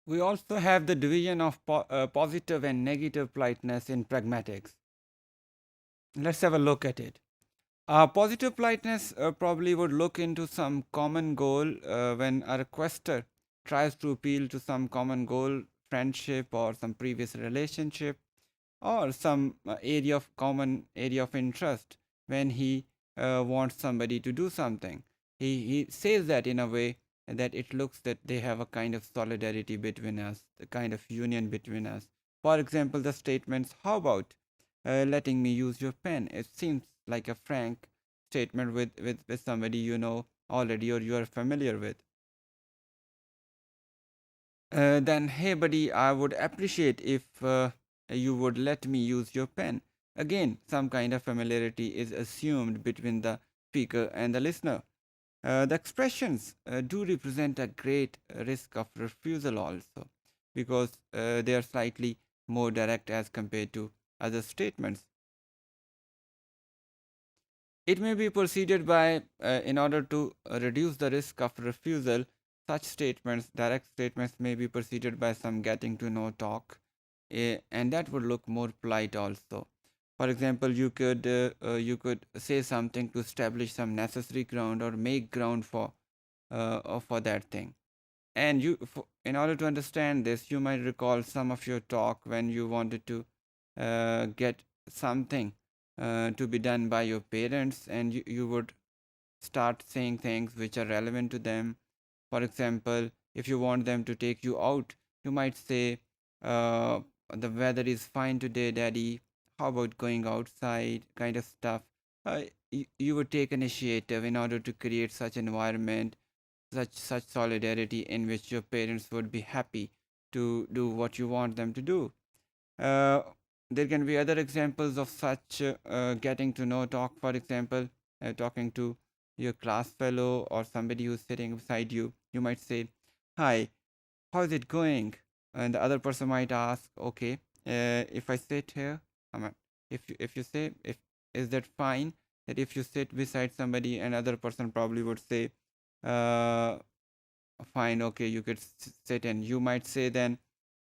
We also have the division of positive and negative politeness in pragmatics. Let's have a look at it. Positive politeness probably would look into some common goal when a requester tries to appeal to some common goal, friendship, or some previous relationship, or some area of common area of interest when he wants somebody to do something. He says that in a way that it looks that they have a kind of solidarity between us, the kind of union between us. For example, the statements, how about letting me use your pen? It seems like a frank statement with somebody you know already or you are familiar with. Then, hey buddy, I would appreciate if you would let me use your pen. Again, some kind of familiarity is assumed between the speaker and the listener. The expressions do represent a great risk of refusal also because they are slightly more direct as compared to other statements. It may be proceeded by, in order to reduce the risk of refusal, such statements, direct statements, may be preceded by some getting to know talk, and that would look more polite also. For example, you could say something to establish some necessary ground or make ground for that thing. And in order to understand this, you might recall some of your talk when you wanted to get something to be done by your parents, and you would start saying things which are relevant to them. For example, if you want them to take you out, you might say, the weather is fine today, daddy. How about going outside? Kind of stuff. You would take initiative in order to create such environment, such solidarity in which your parents would be happy to do what you want them to do. uh, there can be other examples of such getting to know talk. For example, talking to your class fellow or somebody who's sitting beside you, you might say, hi, how's it going? And the other person might ask, okay, if I sit here, if you say, if is that fine? That if you sit beside somebody, another person probably would say, uh, fine, okay, you could sit, and you might say then,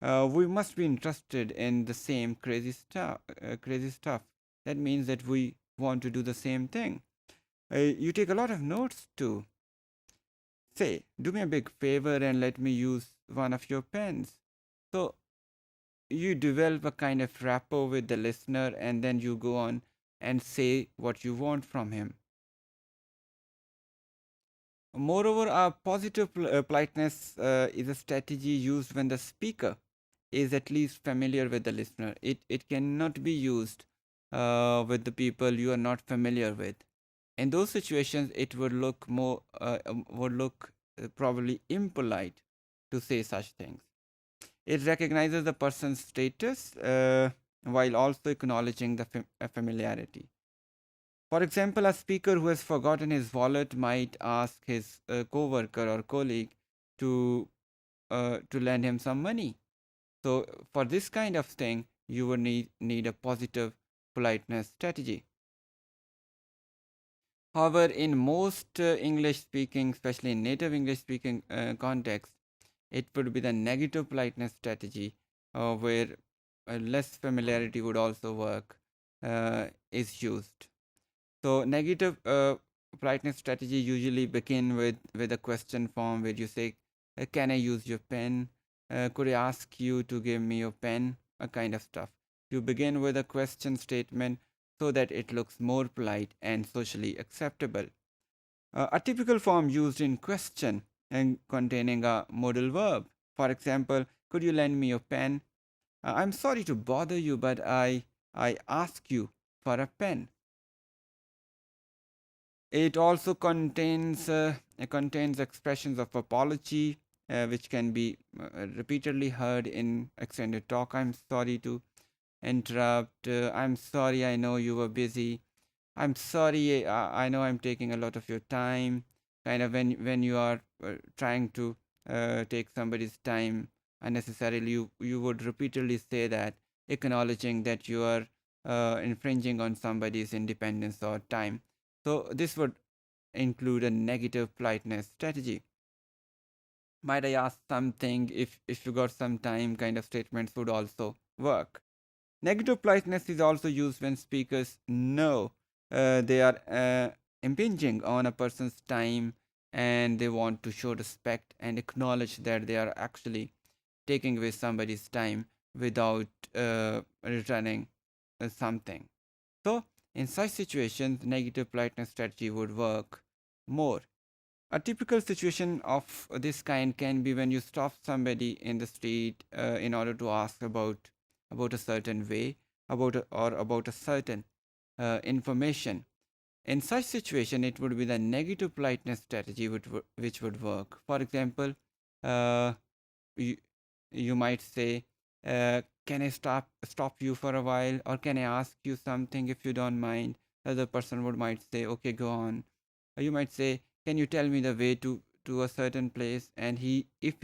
we must be interested in the same crazy stuff. Crazy stuff. That means that we want to do the same thing. You take a lot of notes too. Say, do me a big favor and let me use one of your pens. So you develop a kind of rapport with the listener, and then you go on and say what you want from him. Moreover, a positive politeness is a strategy used when the speaker is at least familiar with the listener. It cannot be used with the people you are not familiar with. In those situations, it would look probably impolite to say such things. It recognizes the person's status while also acknowledging the familiarity. For example, a speaker who has forgotten his wallet might ask his co-worker or colleague to lend him some money. So for this kind of thing, you would need a positive politeness strategy. However, in most English speaking, especially in native English speaking context, it would be the negative politeness strategy, where less familiarity would also work, is used. So negative politeness strategy usually begin with a question form where you say, "Can I use your pen? Could I ask you to give me your pen?" A kind of stuff. You begin with a question statement so that it looks more polite and socially acceptable. A typical form used in question and containing a modal verb. For example, could you lend me your pen? I'm sorry to bother you, but I ask you for a pen. It also contains expressions of apology, which can be repeatedly heard in extended talk. I'm sorry to interrupt. I'm sorry. I know you were busy. I'm sorry. I know I'm taking a lot of your time. Kind of when you are trying to take somebody's time unnecessarily, you would repeatedly say that, acknowledging that you are infringing on somebody's independence or time. So this would include a negative politeness strategy. Might I ask something? If you got some time, kind of statements would also work. Negative politeness is also used when speakers know they are impinging on a person's time, and they want to show respect and acknowledge that they are actually taking away somebody's time without returning something. So, in such situations, negative politeness strategy would work more. A typical situation of this kind can be when you stop somebody in the street in order to ask about a certain way, or about a certain information. In such situation, it would be the negative politeness strategy which would work. For example, uh, you, you might say, "Can I stop you for a while, or can I ask you something if you don't mind?" The other person would might say, "Okay, go on." You might say, "Can you tell me the way to a certain place?" And if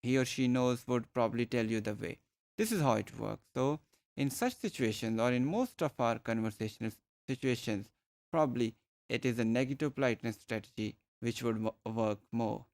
he or she knows, would probably tell you the way. This is how it works. So in such situations, or in most of our conversational situations, probably it is a negative politeness strategy which would work more.